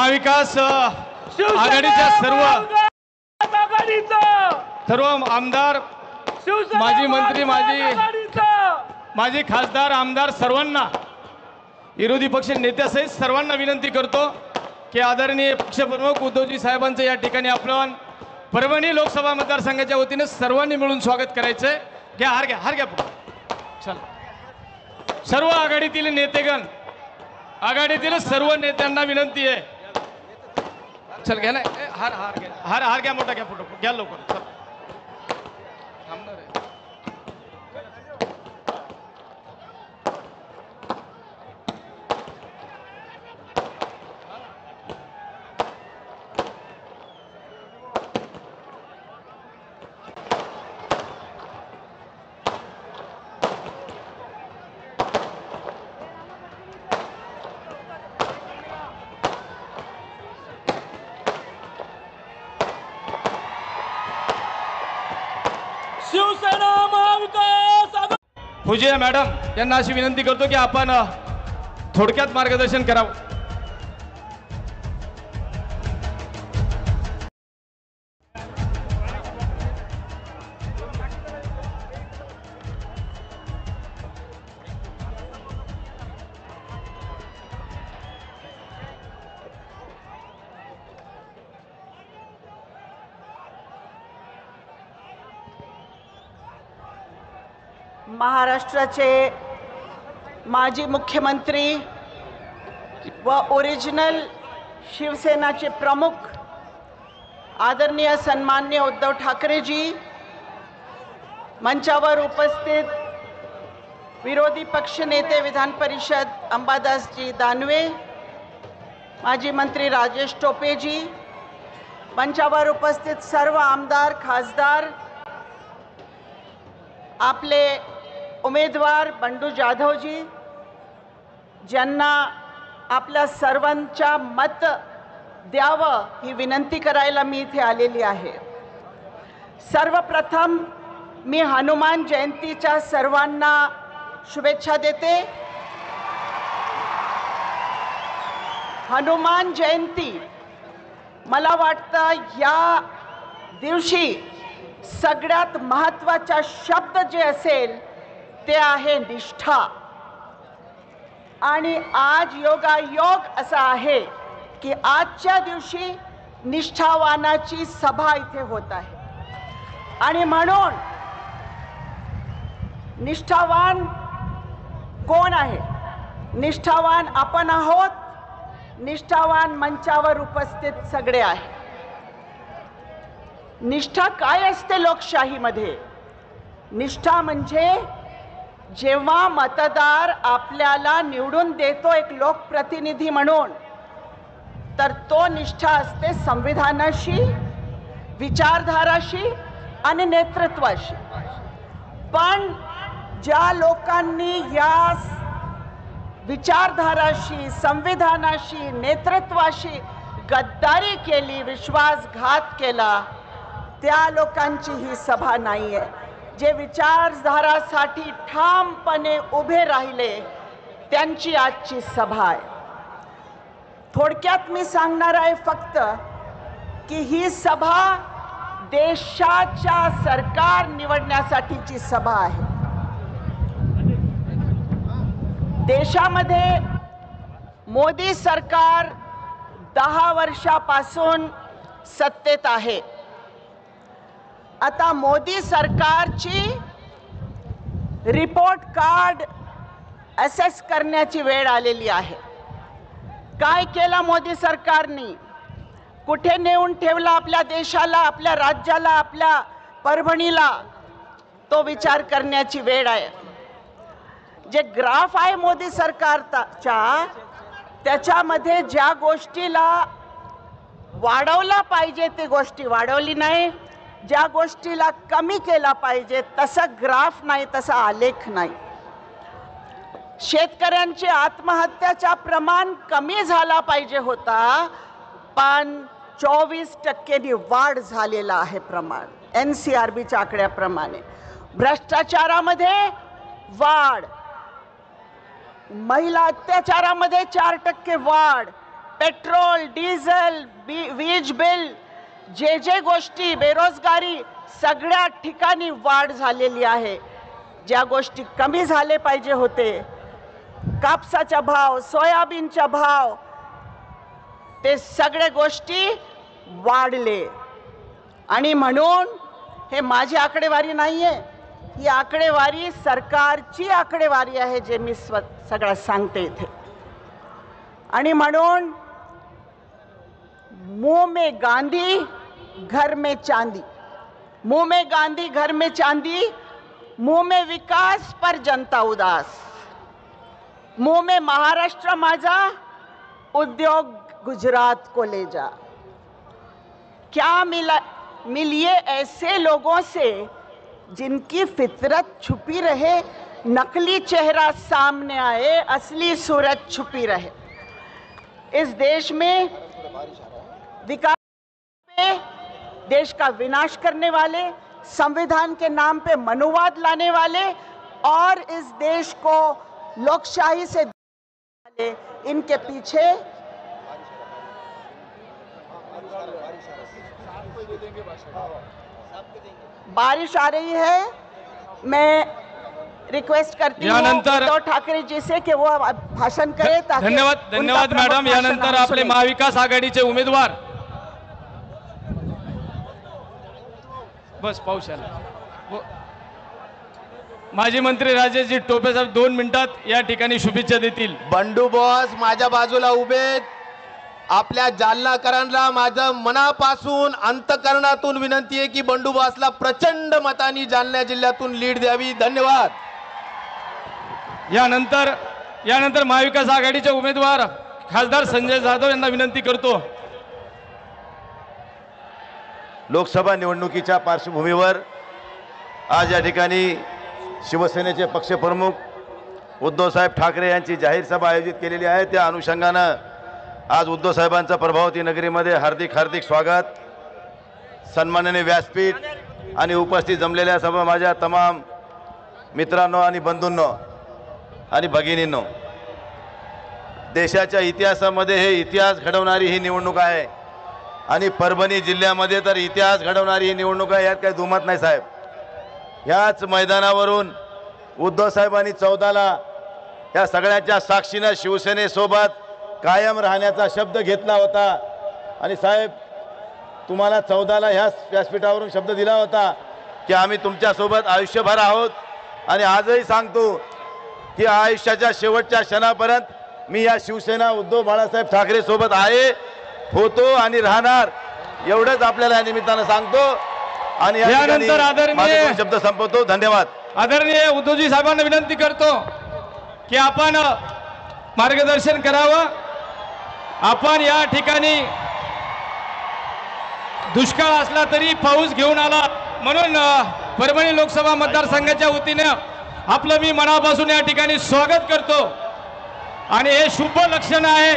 महाविकास आघाडीच्या सर्व आमदार, माजी मंत्री, माजी खासदार, आमदार सर्वांना, विरोधी पक्ष नेत्यासहित सर्वांना विनंती करतो की आदरणीय पक्षप्रमुख उद्धवजी साहेबांचं या ठिकाणी आपण परभणी लोकसभा मतदारसंघाच्या वतीने सर्वांनी मिळून स्वागत करायचंय। घ्या हार घ्या, हार घ्या। चला, सर्व आघाडीतील नेतेगण, आघाडीतील सर्व नेत्यांना विनंती आहे। चल घ्या ना, हार हार घ्या, हार घ्या, मोठा घ्या, फोटो घ्या लवकर। चल थांबणार आहे। शिवसेना महाविकास पूज्य मॅडम यांना अशी विनंती करतो की आपण थोडक्यात मार्गदर्शन करावं। महाराष्ट्राचे माजी मुख्यमंत्री व ओरिजिनल शिवसेनाचे प्रमुख आदरणीय सन्माननीय उद्धव ठाकरेजी, मंचावर उपस्थित विरोधी पक्षनेते विधान परिषद अंबादासजी दानवे, माजी मंत्री राजेश टोपेजी, मंचावर उपस्थित सर्व आमदार, खासदार, आपले उमेदवार बंडू जाधवजी, ज्यांना आपल्या सर्वांच्या मत द्यावं ही विनंती करायला मी इथे आलेली आहे। सर्वप्रथम मी हनुमान जयंतीच्या सर्वांना शुभेच्छा देते। हनुमान जयंती, मला वाटतं या दिवशी सगळ्यात महत्त्वाचा शब्द जे असेल ते आहे निष्ठा। आणि आज योगायोग असा आहे की आजच्या दिवशी निष्ठावानाची सभा इथे होत आहे। आणि म्हणून निष्ठावान कोण आहे? निष्ठावान आपण आहोत, निष्ठावान मंचावर उपस्थित सगळे आहे। निष्ठा काय असते लोकशाहीमध्ये? निष्ठा म्हणजे जेव्हा मतदार आपल्याला निवडून देतो एक लोकप्रतिनिधी म्हणून, तर तो निष्ठा असते संविधानाशी, विचारधाराशी आणि नेतृत्वाशी। पण ज्या लोकांनी या विचारधाराशी, संविधानाशी, नेतृत्वाशी गद्दारी केली, विश्वासघात केला, त्या लोकांची ही सभा नाही आहे। जे विचारधारासाठी ठामपणे उभे राहिले त्यांची आजची सभा आहे। थोडक्यात मी सांगणार आहे फक्त की ही सभा देशाच्या सरकार निवडण्यासाठीची सभा आहे। देशामध्ये मोदी सरकार 10 वर्षापासून सत्तेत आहे। आता मोदी सरकारची रिपोर्ट कार्ड असेस करण्याची वेळ आलेली आहे। काय केलं मोदी सरकारने? कुठे नेऊन ठेवला आपल्या देशाला, आपल्या राज्याला, आपल्या परभणीला? तो विचार करण्याची वेळ आहे। जे ग्राफ आहे मोदी सरकारचा, त्याच्यामध्ये ज्या गोष्टीला वाढवला पाहिजे ती गोष्टी वाढवली नाही, ज्या गोष्टीला कमी केला पाहिजे तसं ग्राफ नाही, तसा आलेख नाही। शेतकऱ्यांचे आत्महत्याचा प्रमाण कमी झाला पाहिजे होता, पण 24% वाढ झालेला आहे प्रमाण NCRBच्या आकड्याप्रमाणे। भ्रष्टाचारामध्ये वाढ, महिला अत्याचारामध्ये 4% वाढ, पेट्रोल, डिझेल, वीज बिल, जे गोष्टी, बेरोजगारी, सगळ्या ठिकाणी वाढ झालेली आहे. ज्या गोष्टी कमी झाले पाहिजे होते, कापसाचा भाव, सोयाबीनचा भाव, ते सगळे गोष्टी वाढले. आणि म्हणून हे माझी आकडेवारी नाहीये, ही आकडेवारी सरकारची आकडेवारी आहे, जे मी सगळं सांगते इथे. आणि म्हणून मुंह में गांधी घर में चांदी, मुंह में गांधी घर में चांदी, मुंह में विकास पर जनता उदास, मुंह में महाराष्ट्र माझा, उद्योग गुजरात को ले जा. क्या मिलिए ऐसे लोगों से जिनकी फितरत छुपी रहे, नकली चेहरा सामने आए, असली सूरत छुपी रहे. इस देश में विकास पे देश का विनाश करने वाले, संविधान के नाम पे मनुवाद लाने वाले और इस देश को लोकशाही से वाले, इनके पीछे बारिश आ रही है. मैं रिक्वेस्ट करती हूँ उद्धव ठाकरे जी से कि वो भाषण करे. धन्यवाद मॅडम. यानंतर आपले महाविकास आघाडीचे उमेदवार, बस पाऊस आला, माजी मंत्री राजेशजी टोपे साहेब 2 मिनिटात या ठिकाणी शुभेच्छा देतील. बंडू बॉस माझ्या बाजूला उभे. आपल्या जालनाकरांना माझं मनापासून अंतकरणातून विनंती आहे की बंडू बॉसला प्रचंड मतांनी जालना जिल्ह्यातून लीड द्यावी. धन्यवाद. यानंतर महाविकास आघाडीचे उमेदवार खासदार संजय जाधव यांना विनंती करतो. लोकसभा निवडणुकीच्या पार्श्वभूमीवर आज या ठिकाणी शिवसेनेचे पक्षप्रमुख उद्धवसाहेब ठाकरे यांची जाहीर सभा आयोजित केलेली आहे. त्या अनुषंगानं आज उद्धवसाहेबांचं प्रभावती नगरीमध्ये हार्दिक स्वागत. सन्माननीय व्यासपीठ आणि उपस्थित जमलेल्या सर्व माझ्या तमाम मित्रांनो आणि बंधूंनो आणि भगिनींनो, देशाच्या इतिहासामध्ये हे इतिहास घडवणारी ही निवडणूक आहे आणि परभणी जिल्ह्यामध्ये तर इतिहास घडवणारी ही निवडणूक आहे, यात काही दुमत नाही साहेब. ह्याच मैदानावरून उद्धव साहेबांनी 14ला या सगळ्यांच्या साक्षीनं शिवसेनेसोबत कायम राहण्याचा शब्द घेतला होता. आणि साहेब, तुम्हाला 14ला ह्याच व्यासपीठावरून शब्द दिला होता की आम्ही तुमच्यासोबत आयुष्यभर आहोत. आणि आजही सांगतो की आयुष्याच्या शेवटच्या क्षणापर्यंत मी या शिवसेना उद्धव बाळासाहेब ठाकरे सोबत आहे, होतो आणि राहणार, एवढंच आपल्याला या निमित्तानं सांगतो. आणि यानंतर आदरणीय शब्द संपवतो. धन्यवाद. आदरणीय उद्धवजी साहेबांना विनंती करतो की आपण मार्गदर्शन करावं. आपण या ठिकाणी दुष्काळ असला तरी पाऊस घेऊन आला, म्हणून परभणी लोकसभा मतदारसंघाच्या वतीने आपलं मी मनापासून या ठिकाणी स्वागत करतो. आणि हे शुभ लक्षण आहे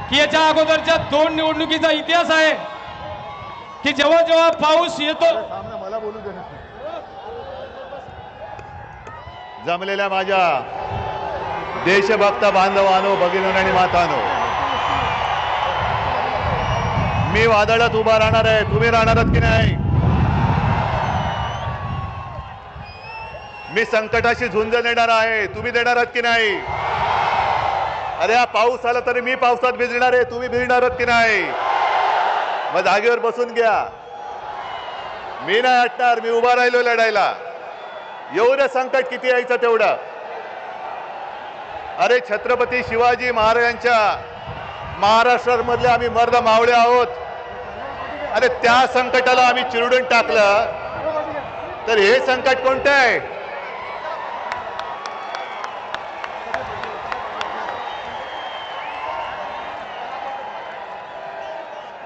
की याच्या अगोदरच्या 2 निवडणुकीचा इतिहास आहे की जेव्हा जेव्हा पाऊस येतो. जमलेल्या माझ्या देशभक्त बांधवांनो, भगिनींनो आणि मातांनो, मी वादळात उभा राहणार आहे. तुम्ही राहणार आहात की नाही? मी संकटाशी झुंज देणार आहे. तुम्ही देणार आहात की नाही? अरे हा पाऊस आला तरी मी पावसात भिजणार आहे. तुम्ही भिजणार आहात की नाही? मग जागेवर बसून घ्या. मी नाही हटणार. मी उभा राहिलो लढायला. एवढं संकट किती यायचं तेवढं. अरे छत्रपती शिवाजी महाराजांच्या महाराष्ट्रामधले आम्ही मर्द मावळे आहोत. अरे त्या संकटाला आम्ही चिरडून टाकलं तर हे संकट कोणतं आहे?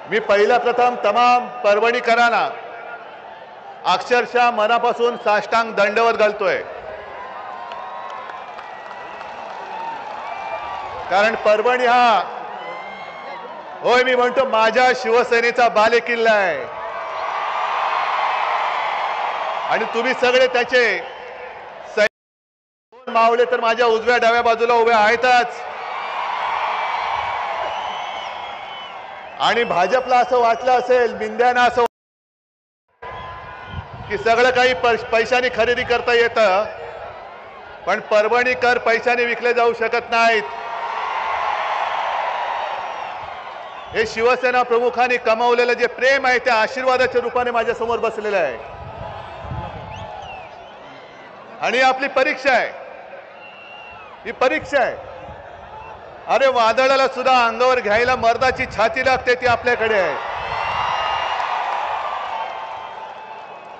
मी पहिला प्रथम तमाम परभणीकरांना अक्षरशः मनापासून साष्टांग दंडवत घालतोय. कारण परभणी हा, होय मी म्हणतो, माझ्या शिवसेनेचा बालेकिल्ला आहे. आणि तुम्ही सगळे त्याचे मावळे तर माझ्या उजव्या डाव्या बाजूला उभे आहेतच. आणि भाजपला असं वाटलं असेल, मिंद्यानं असं की सगळं काही पैशाने खरेदी करता येतं, पण परभणीकर पैशाने विकले जाऊ शकत नाहीत. हे शिवसेना प्रमुखांनी कमावलेलं जे प्रेम आहे त्या आशीर्वादाच्या रूपाने माझ्या समोर बसलेलं आहे. आणि आपली परीक्षा आहे, ही परीक्षा आहे. अरे वादळाला सुद्धा अंगावर घ्यायला मर्दाची छाती लागते, ती आपल्याकडे आहे.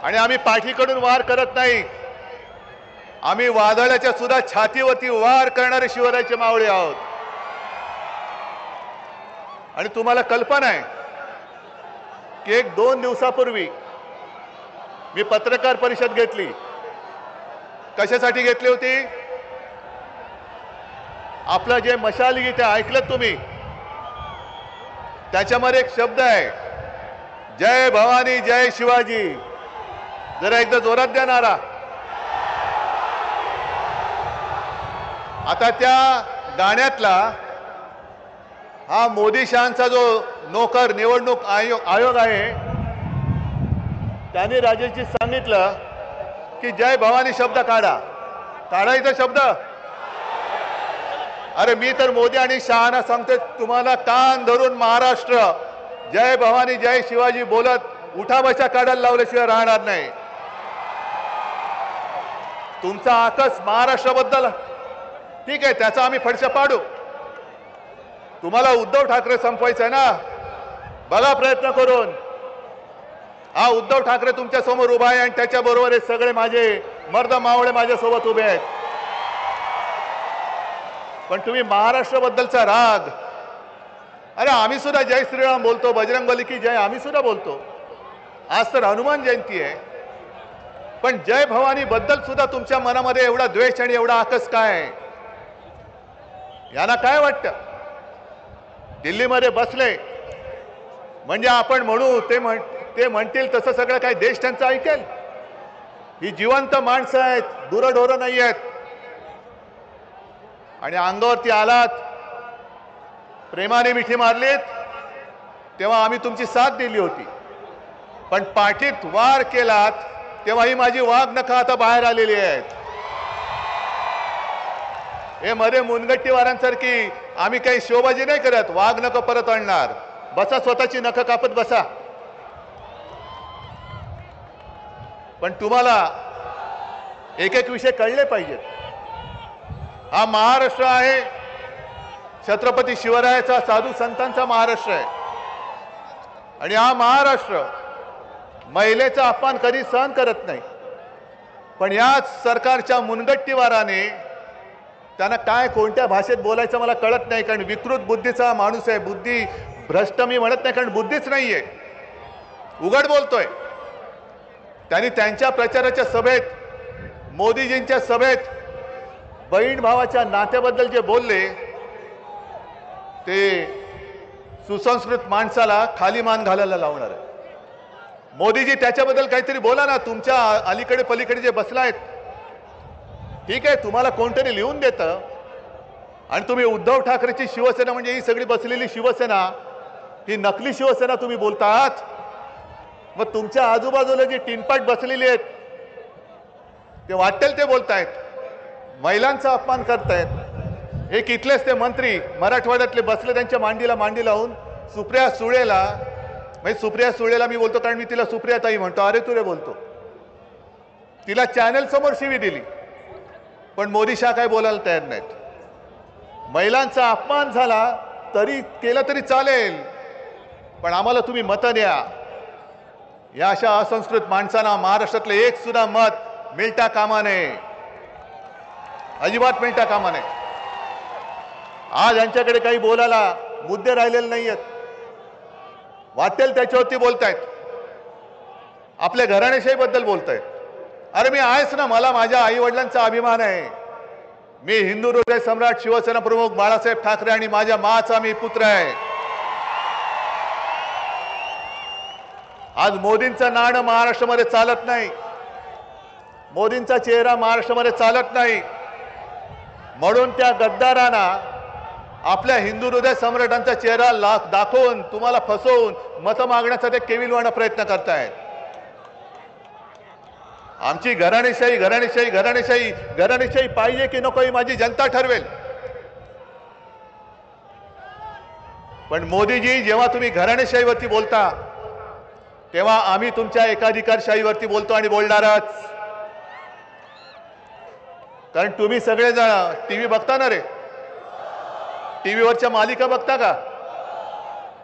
आणि आम्ही पाठीकडून वार करत नाही, आम्ही वादळाच्या सुद्धा छातीवरती वार करणारे शिवरायाचे मावळे आहोत. आणि तुम्हाला कल्पना आहे की 1-2 दिवसापूर्वी मी पत्रकार परिषद घेतली. कशासाठी घेतली होती? आपलं जे मशाल गीत आहे ऐकलं तुम्ही, त्याच्यामध्ये एक शब्द आहे, जय भवानी जय शिवाजी. जरा एकदा जोरात द्या नारा. आता त्या गाण्यातला हा मोदी शहांचा जो नोकर निवडणूक आयोग आहे, त्याने राजेशजी सांगितलं की जय भवानी शब्द काढायचा शब्द. अरे मी तर मोदी आणि शहांना सांगते, तुम्हाला कान धरून महाराष्ट्र जय भवानी जय शिवाजी बोलत उठाबशा काढायला लावल्याशिवाय राहणार नाही. तुमचा आकस महाराष्ट्राबद्दल ठीक आहे, त्याचा आम्ही फडशा पाडू. तुम्हाला उद्धव ठाकरे संपवायचं आहे ना, बघा प्रयत्न करून. हा उद्धव ठाकरे तुमच्या समोर उभा आहे आणि त्याच्या बरोबर हे सगळे माझे मर्द मावळे माझ्या सोबत उभे आहेत. पण तुम्ही महाराष्ट्राबद्दलचा राग, अरे आम्ही सुद्धा जय श्रीराम बोलतो, बजरंगबली की जय आम्ही सुद्धा बोलतो. आज तर हनुमान जयंती आहे, पण जय भवानी बद्दल सुद्धा तुमच्या मनामध्ये एवढा द्वेष आणि एवढा आकस काय आहे? यांना काय वाटतं? दिल्लीमध्ये बसले म्हणजे आपण म्हणू ते म्हणतील तसं सगळं काय देश त्यांचं ऐकेल? ही जिवंत माणसं आहेत, दूरढोरं नाही आहेत. आणि अंगावरती आलात, प्रेमाने मिठी मारलीत, तेव्हा आम्ही तुमची साथ दिली होती. पण पाठीत वार केलात तेव्हा ही माझी वाघ नखं आता बाहेर आलेली आहेत. हे मध्ये मुनगट्टीवारांसारखी आम्ही काही शोबाजी नाही करत, वाघ नखं परत आणणार. बसा, स्वतःची नखं कापत बसा. पण तुम्हाला एक एक विषय कळले पाहिजेत. हा महाराष्ट्र आहे छत्रपती शिवरायाचा, साधू संतांचा महाराष्ट्र आहे. आणि हा महाराष्ट्र महिलेचा अपमान कधी सहन करत नाही. पण याच सरकारच्या मुनगट्टीवाराने त्यांना काय कोणत्या भाषेत बोलायचं मला कळत नाही, कारण विकृत बुद्धीचा माणूस आहे. बुद्धी भ्रष्ट मी म्हणत नाही, कारण बुद्धीच नाहीये, उघड बोलतोय. त्यांनी त्यांच्या प्रचाराच्या सभेत, मोदीजींच्या सभेत बहीण भावाच्या नात्याबद्दल जे बोलले ते सुसंस्कृत माणसाला खाली मान घालायला लावणार आहे. मोदीजी त्याच्याबद्दल काहीतरी बोला ना. तुमच्या अलीकडे पलीकडे जे बसलायत, ठीक आहे, तुम्हाला कोणतरी लिहून देतं आणि तुम्ही उद्धव ठाकरेची शिवसेना म्हणजे ही सगळी बसलेली शिवसेना, ही नकली शिवसेना तुम्ही बोलतात. मग तुमच्या आजूबाजूला जी टिनपाट बसलेली आहेत ते वाटेल ते बोलतायत, महिलांचा अपमान करतायत. एक इथलेच ते मंत्री मराठवाड्यातले बसले, त्यांच्या मांडीला मांडी लावून सुप्रिया सुळेला, म्हणजे सुप्रिया सुळेला मी बोलतो कारण मी तिला सुप्रिया ताई म्हणतो, अरे तुरे बोलतो, तिला चॅनल समोर शिवी दिली. पण मोदी शाह काय बोलायला तयार नाहीत. महिलांचा अपमान झाला तरी केलं तरी चालेल, पण आम्हाला तुम्ही मतं द्या. या अशा असंस्कृत माणसांना महाराष्ट्रातले एक सुद्धा मत मिळता कामा नये, अजिबात मिळता कामा नये. आज यांच्याकडे काही बोलायला मुद्दे राहिलेले नाही आहेत, वाटेल त्याच्यावरती बोलतायत, आपल्या घराणेशाहीबद्दल बोलतायत. अरे मी आहेच ना, मला माझ्या आई वडिलांचा अभिमान आहे. मी हिंदू हृदय सम्राट शिवसेना प्रमुख बाळासाहेब ठाकरे आणि माझ्या माचा मी पुत्र आहे. आज मोदींचं नाणं महाराष्ट्रामध्ये चालत नाही, मोदींचा चेहरा महाराष्ट्रामध्ये चालत नाही. म्हणून त्या गद्दारांना आपल्या हिंदू हृदय सम्राटांचा चेहरा दाखवून तुम्हाला फसवून मत मागण्याचा ते केविलवाणा प्रयत्न करतायत. आमची घराणेशाही घराणेशाही घराणेशाही घराणेशाही पाहिजे की नको ही माझी जनता ठरवेल. पण मोदीजी, जेव्हा तुम्ही घराणेशाहीवरती बोलता तेव्हा आम्ही तुमच्या एकाधिकारशाहीवरती बोलतो आणि बोलणारच. कारण तुम्ही सगळेजण टीव्ही बघता ना रे, टीव्हीवरच्या मालिका बघता का?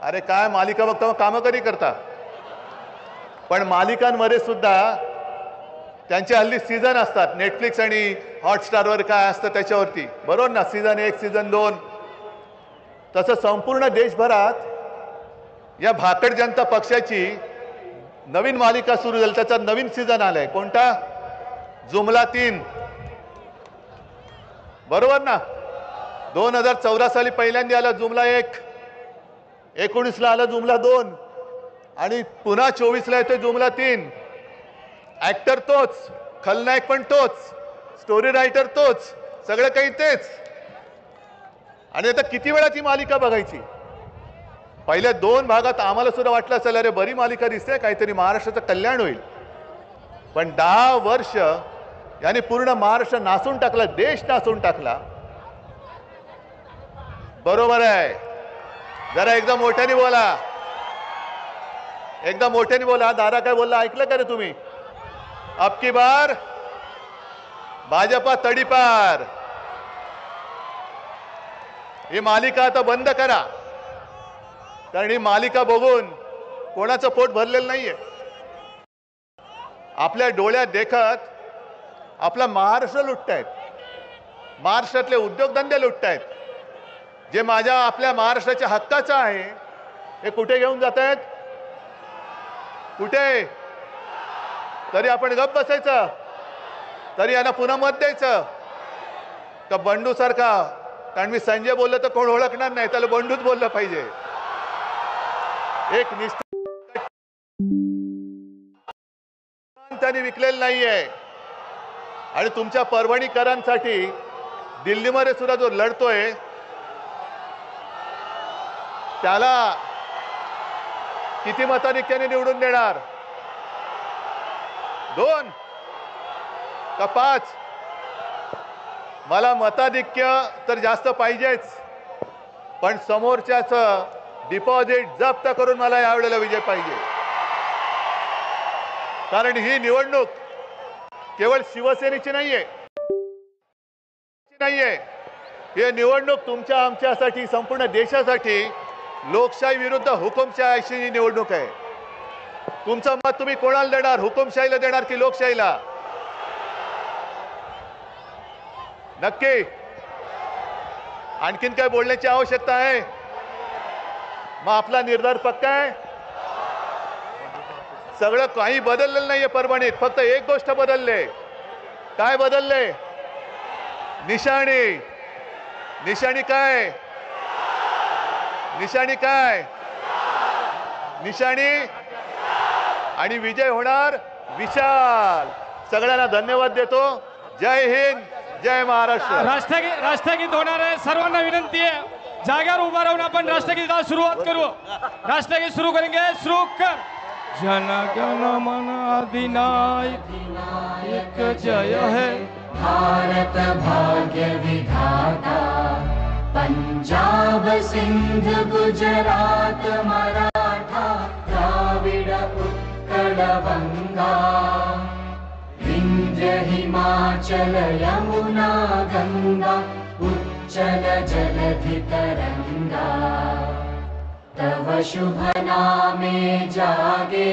अरे काय मालिका बघता, मग कामं कधी करता? पण मालिकांमध्ये सुद्धा त्यांचे हल्ली सीझन असतात. नेटफ्लिक्स आणि हॉटस्टारवर काय असतं त्याच्यावरती, बरोबर ना? Season 1 season 2. तसं संपूर्ण देशभरात या भाकड जनता पक्षाची नवीन मालिका सुरू झाली. त्याचा नवीन सीझन आलाय. कोणता? जुमला 3. बरोबर ना? 2014 साली पहिल्यांदा आला जुमला 1, 19ला आला जुमला 2 आणि पुन्हा 24ला येतोय जुमला 3. ऍक्टर तोच, खलनायक पण तोच, स्टोरी रायटर तोच, सगळं काही तेच. आणि आता किती वेळा ती मालिका बघायची? पहिल्या 2 भागात आम्हाला सुद्धा वाटलं असेल अरे बरी मालिका दिसते, काहीतरी महाराष्ट्राचं कल्याण होईल. पण 10 वर्ष याने पूर्ण महाराष्ट्र नासून टाकला, देश नासून टाकला. बरोबर आहे. जरा एकदा मोठ्याने बोला, एकदा मोठ्याने बोला. दादा काय बोलला ऐकलं का रे तुम्ही? अब की बार भाजपा तडीपार. ही मालिका आता बंद करा, कारण ही मालिका बघून कोणाचं पोट भरलेलं नाहीये. आपल्या डोळ्यात देखत आपला महाराष्ट्र लुटतायत, महाराष्ट्रातले उद्योगधंदे लुटतायत. जे माझ्या आपल्या महाराष्ट्राच्या हक्काचं आहे हे कुठे घेऊन जात आहेत? कुठे? तरी आपण गप्प बसायचं? तरी यांना पुन्हा मत द्यायचं का? बंडू सारखा, कारण मी संजय बोललो तर कोण ओळखणार नाही, त्याला बंडूच बोललं पाहिजे. एक निष्ठा त्यांनी विकलेलं नाहीये. आणि तुमच्या परभणीकरांसाठी दिल्लीमध्ये सुद्धा जो लढतोय त्याला किती मताधिक्याने निवडून देणार? 2 का 5? मला मताधिक्य तर जास्त पाहिजेच, पण समोरच्याचं डिपॉझिट जप्त करून मला यावेळेला विजय पाहिजे. कारण ही निवडणूक केवळ शिवसेनेची नाहीये, ही निवडणूक तुमच्या आमच्यासाठी, संपूर्ण देशासाठी लोकशाही विरुद्ध हुकुमशाहीची निवडणूक आहे. तुमचं मत तुम्ही कोणाला देणार? हुकुमशाहीला देणार की लोकशाहीला? नक्की. आणखीन काय बोलण्याची आवश्यकता आहे? मग आपला निर्धार पक्का आहे. सगळं काही बदललेलं नाहीये परभणीत, फक्त एक गोष्ट बदलले. काय बदलले? निशाणी. निशाणी काय? निशाणी काय? निशाणी. आणि विजय होणार विशाल. सगळ्यांना धन्यवाद देतो. जय हिंद, जय महाराष्ट्र. राष्ट्रगीत होणार आहे. सर्वांना विनंती आहे जागेवर उभा राहून आपण राष्ट्रगीताला सुरुवात करू. राष्ट्रगीत सुरू करेंगे. सुरू कर. जन गण मन अधिनायक जय है भारत भाग्य विधाता, पंजाब सिंध गुजरात मराठा द्राविड उत्कल बंगा, विंध्य हिमाचल यमुना गंगा उच्चल जलधि तरंगा, तव शुभ नामे जागे,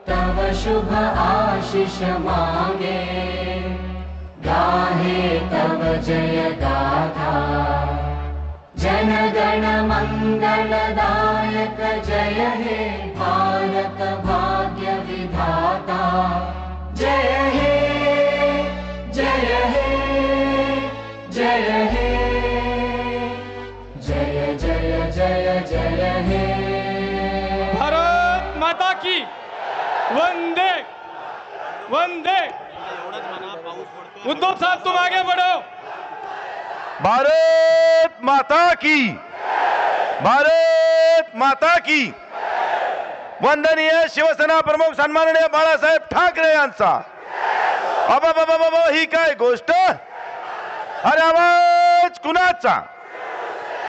तव शुभ आशीष मांगे, गाहे तव जय गाथा, जन गण मंगलदायक जय हे भारत भाग्य विधाता, जय हे जय हे जय हे जय जय जय जय हे. भारत माता की वंदे वंदे. उद्धव साहब तुम आगे बढ़ो. भारत माता की, भारत माता की. वंदनीय शिवसेना प्रमुख सन्माननीय बाळासाहेब ठाकरे यांचा. अबाबाबाबा, ही काय गोष्ट. अरे आवाज कुणाचा.